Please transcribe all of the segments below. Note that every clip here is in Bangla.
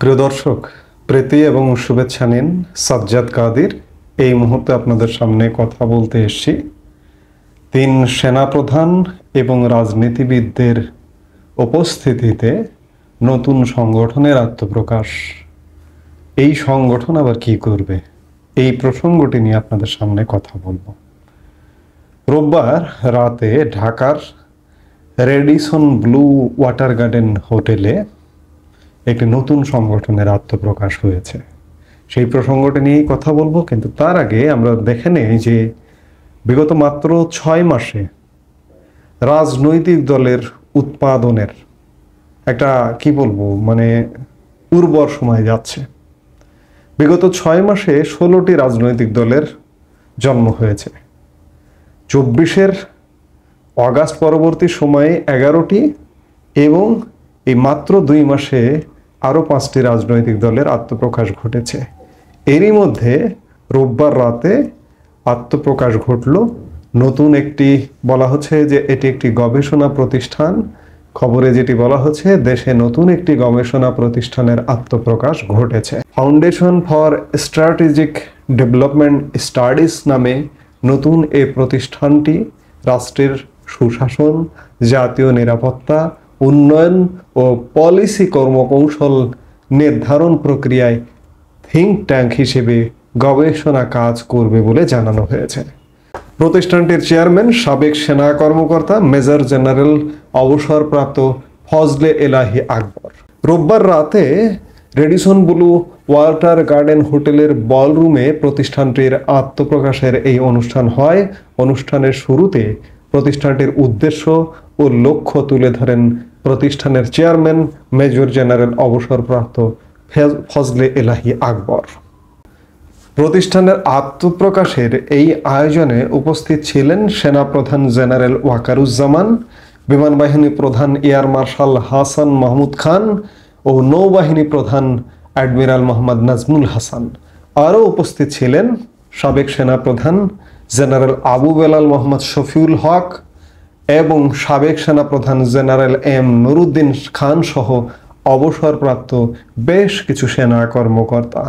প্রিয় দর্শক, প্রীতি এবং শুভেচ্ছা নিন। সাজ্জাদ কাদির এই মুহূর্তে আপনাদের সামনে কথা বলতে এসেছি। 3 সেনাপ্রধান এবং রাজনীতিবিদদের উপস্থিতিতে নতুন সংগঠনের আত্মপ্রকাশ। এই সংগঠন আবার কি করবে, এই প্রসঙ্গটি নিয়ে আপনাদের সামনে কথা বলবো। রোববার রাতে ঢাকার রেডিসন ব্লু ওয়াটার গার্ডেন হোটেলে একটি নতুন সংগঠনের আত্মপ্রকাশ হয়েছে। সেই প্রসঙ্গটি নিয়েই কথা বলবো, কিন্তু তার আগে আমরা দেখে নেই যে বিগত মাত্র 6 মাসে রাজনৈতিক দলের উৎপাদনের একটা উর্বর সময় যাচ্ছে। বিগত 6 মাসে 16টি রাজনৈতিক দলের জন্ম হয়েছে। 24-এর অগাস্ট পরবর্তী সময়ে 11টি এবং এই মাত্র 2 মাসে আরও 5টি রাজনৈতিক দলের আত্মপ্রকাশ ঘটেছে। এরই মধ্যে রোববার রাতে আত্মপ্রকাশ ঘটল নতুন একটি, বলা হচ্ছে যে এটি একটি গবেষণা প্রতিষ্ঠান। খবরে যেটি বলা হচ্ছে, দেশে নতুন একটি গবেষণা প্রতিষ্ঠানের আত্মপ্রকাশ ঘটেছে। Foundation for strategic development studies নামে নতুন এই প্রতিষ্ঠানটি রাষ্ট্রের সুশাসন, জাতীয় নিরাপত্তা, উন্নয়ন ও পলিসি কর্মকৌশল নির্ধারণ প্রক্রিয়ায় থিঙ্ক ট্যাঙ্ক হিসেবে গবেষণা কাজ করবে বলে জানানো হয়েছে। প্রতিষ্ঠানটির চেয়ারম্যান সাবেক সেনা কর্মকর্তা মেজর জেনারেল অবসরপ্রাপ্ত ফজলে এলাহি আকবর। রোববার রাতে রেডিসন ব্লু ওয়াটার গার্ডেন হোটেলের বলরুমে প্রতিষ্ঠানটির আত্মপ্রকাশের এই অনুষ্ঠান হয়। অনুষ্ঠানের শুরুতে প্রতিষ্ঠানটির উদ্দেশ্য ও লক্ষ্য তুলে ধরেন প্রতিষ্ঠানের চেয়ারম্যান মেজর জেনারেল অবসরপ্রাপ্ত ফজলে এলাহি আকবর। প্রতিষ্ঠানের আত্মপ্রকাশের এই আয়োজনে উপস্থিত ছিলেন সেনাপ্রধান জেনারেল ওয়াকারুজ্জামান, বিমানবাহিনী প্রধান এয়ার মার্শাল হাসান মাহমুদ খান ও নৌবাহিনী প্রধান অ্যাডমিরাল মোহাম্মদ নাজমুল হাসান। আরও উপস্থিত ছিলেন সাবেক সেনাপ্রধান জেনারেল আবু বেলাল মোহাম্মদ শফিউল হক এবং সাবেক সেনাপ্রধান জেনারেল এম নুরুদ্দিন খান সহ অবসরপ্রাপ্ত বেশ কিছু সেনা কর্মকর্তা।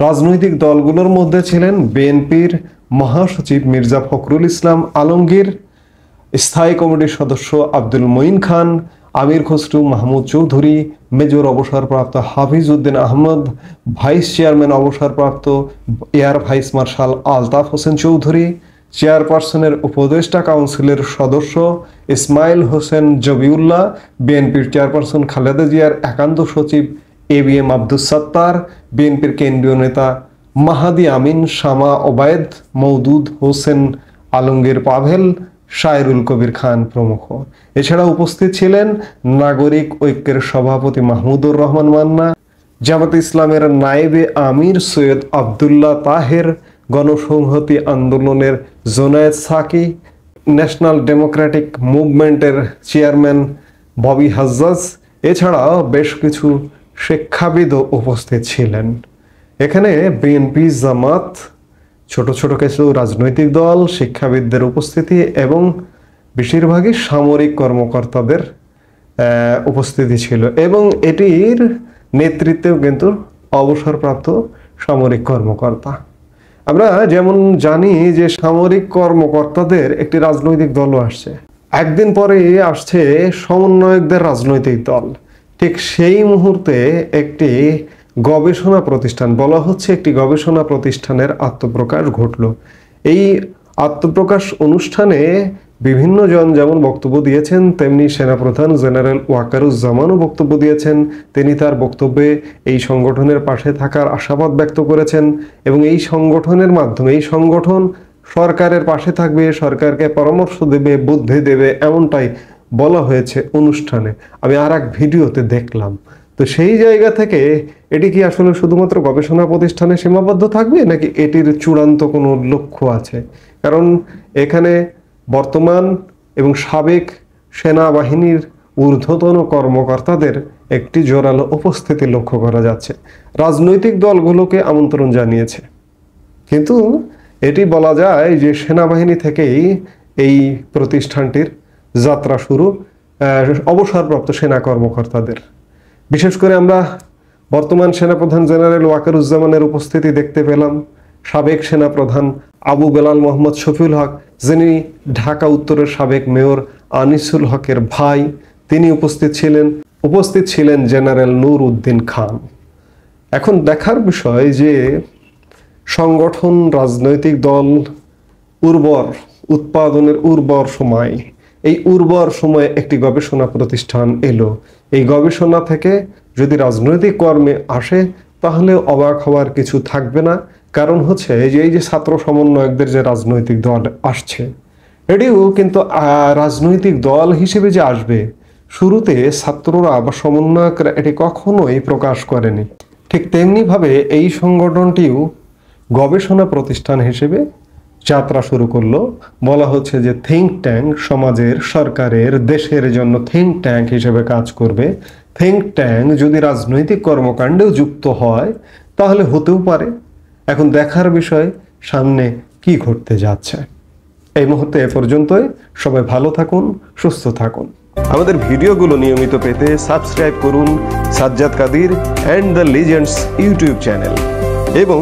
রাজনৈতিক দলগুলোর মধ্যে ছিলেন বিএনপির মহাসচিব মির্জা ফখরুল ইসলাম আলমগীর, স্থায়ী কমিটির সদস্য আব্দুল মঈন খান, আমির খসরু মাহমুদ চৌধুরী, মেজর অবসরপ্রাপ্ত হাফিজ উদ্দিন আহমদ, ভাইস চেয়ারম্যান অবসরপ্রাপ্ত air vice marshal Altaf Hossain Chowdhury, চেয়ারপারসনের উপদেষ্টা কাউন্সিলের সদস্য ইসমাইল হোসেন জবিউল্লাহ, বিএনপির চেয়ারপারসন খালেদা জিয়ার একান্ত সচিব ABM আব্দুস সাত্তার, বিএনপির কেন্দ্রীয় নেতা মাহাদি আমিন, শামা ওবায়দ, মওদুদ হোসেন আলমগীর পাভেল, শায়রুল কবির খান প্রমুখ। এছাড়া উপস্থিত ছিলেন নাগরিক ঐক্যের সভাপতি মাহমুদুর রহমান মান্না, জামাতে ইসলামের নায়েবে আমির সৈয়দ আবদুল্লাহ তাহের, গণসংহতি আন্দোলনের জোনায়েদ সাকি, ন্যাশনাল ডেমোক্রেটিক মুভমেন্টের চেয়ারম্যান ববি হাজ্জাজ, এছাড়াও বেশ কিছু শিক্ষাবিদও উপস্থিত ছিলেন। এখানে বিএনপি, জামাত, ছোট ছোট কিছু রাজনৈতিক দল, শিক্ষাবিদদের উপস্থিতি এবং বেশিরভাগই সামরিক কর্মকর্তাদের উপস্থিতি ছিল এবং এটির নেতৃত্বেও কিন্তু অবসরপ্রাপ্ত সামরিক কর্মকর্তা। আমরা যেমন জানি যে সামরিক কর্মকর্তাদের একটি রাজনৈতিক দলও আসছে, একদিন পরে আসছে সমন্বয়কদের রাজনৈতিক দল। ঠিক সেই মুহূর্তে একটি গবেষণা প্রতিষ্ঠান, বলা হচ্ছে একটি গবেষণা প্রতিষ্ঠানের আত্মপ্রকাশ ঘটল। এই আত্মপ্রকাশ অনুষ্ঠানে বিভিন্ন জন যেমন বক্তব্য দিয়েছেন, তেমনি সেনাপ্রধান জেনারেল ওয়াকারুজ্জামানও বক্তব্য দিয়েছেন। তিনি তার বক্তব্যে এই সংগঠনের পাশে থাকার আশাবাদ ব্যক্ত করেছেন এবং এই সংগঠনের মাধ্যমে এই সংগঠন সরকারের পাশে থাকবে, সরকারকে পরামর্শ দেবে, বুদ্ধি দেবে, এমনটাই বলা হয়েছে অনুষ্ঠানে। আমি আর এক ভিডিওতে দেখলাম। তো সেই জায়গা থেকে এটি কি আসলে শুধুমাত্র গবেষণা প্রতিষ্ঠানে সীমাবদ্ধ থাকবে, নাকি এটির চূড়ান্ত কোনো লক্ষ্য আছে? কারণ এখানে বর্তমান এবং সাবেক সেনাবাহিনীর ঊর্ধ্বতন কর্মকর্তাদের একটি জোরালো উপস্থিতি লক্ষ্য করা যাচ্ছে। রাজনৈতিক দলগুলোকে আমন্ত্রণ জানিয়েছে, কিন্তু এটি বলা যায় যে সেনাবাহিনী থেকেই এই প্রতিষ্ঠানটির যাত্রা শুরু অবসরপ্রাপ্ত সেনা কর্মকর্তাদের। বিশেষ করে আমরা বর্তমান সেনাপ্রধান জেনারেল ওয়াকারুজ্জামানের উপস্থিতি দেখতে পেলাম, সাবেক সেনাপ্রধান আবু বেলাল মোহাম্মদ শফিউল হক, যিনি ঢাকা উত্তরের সাবেক মেয়র আনিসুল হকের ভাই, তিনি উপস্থিত ছিলেন জেনারেল নূর উদ্দিন খান। এখন দেখার বিষয় যে সংগঠন, রাজনৈতিক দল উৎপাদনের উর্বর সময়, এই উর্বর সময়ে একটি গবেষণা প্রতিষ্ঠান এলো। এই গবেষণা থেকে যদি রাজনৈতিক কর্মে আসে তাহলে অবাক হওয়ার কিছু থাকবে না। কারণ হচ্ছে যে এই যে ছাত্র সমন্বয়কদের যে রাজনৈতিক দল আসছে, এটিও কিন্তু রাজনৈতিক দল হিসেবে যে আসবে, শুরুতে ছাত্ররা বা সমন্বয়করা এটি কখনোই প্রকাশ করেনি। ঠিক তেমনিভাবে এই সংগঠনটিও গবেষণা প্রতিষ্ঠান হিসেবে যাত্রা শুরু করলো। বলা হচ্ছে যে থিঙ্ক ট্যাঙ্ক, সমাজের, সরকারের, দেশের জন্য থিঙ্ক ট্যাঙ্ক হিসেবে কাজ করবে। থিঙ্ক ট্যাঙ্ক যদি রাজনৈতিক কর্মকাণ্ডেও যুক্ত হয় তাহলে হতেও পারে। এখন দেখার বিষয় সামনে কি ঘটতে যাচ্ছে। এই মুহূর্তে এ পর্যন্তই। সবাই ভালো থাকুন, সুস্থ থাকুন। আমাদের ভিডিওগুলো নিয়মিত পেতে সাবস্ক্রাইব করুন Sajjad Kadir and the legends YouTube channel এবং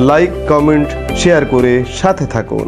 লাইক, কমেন্ট, শেয়ার করে সাথে থাকুন।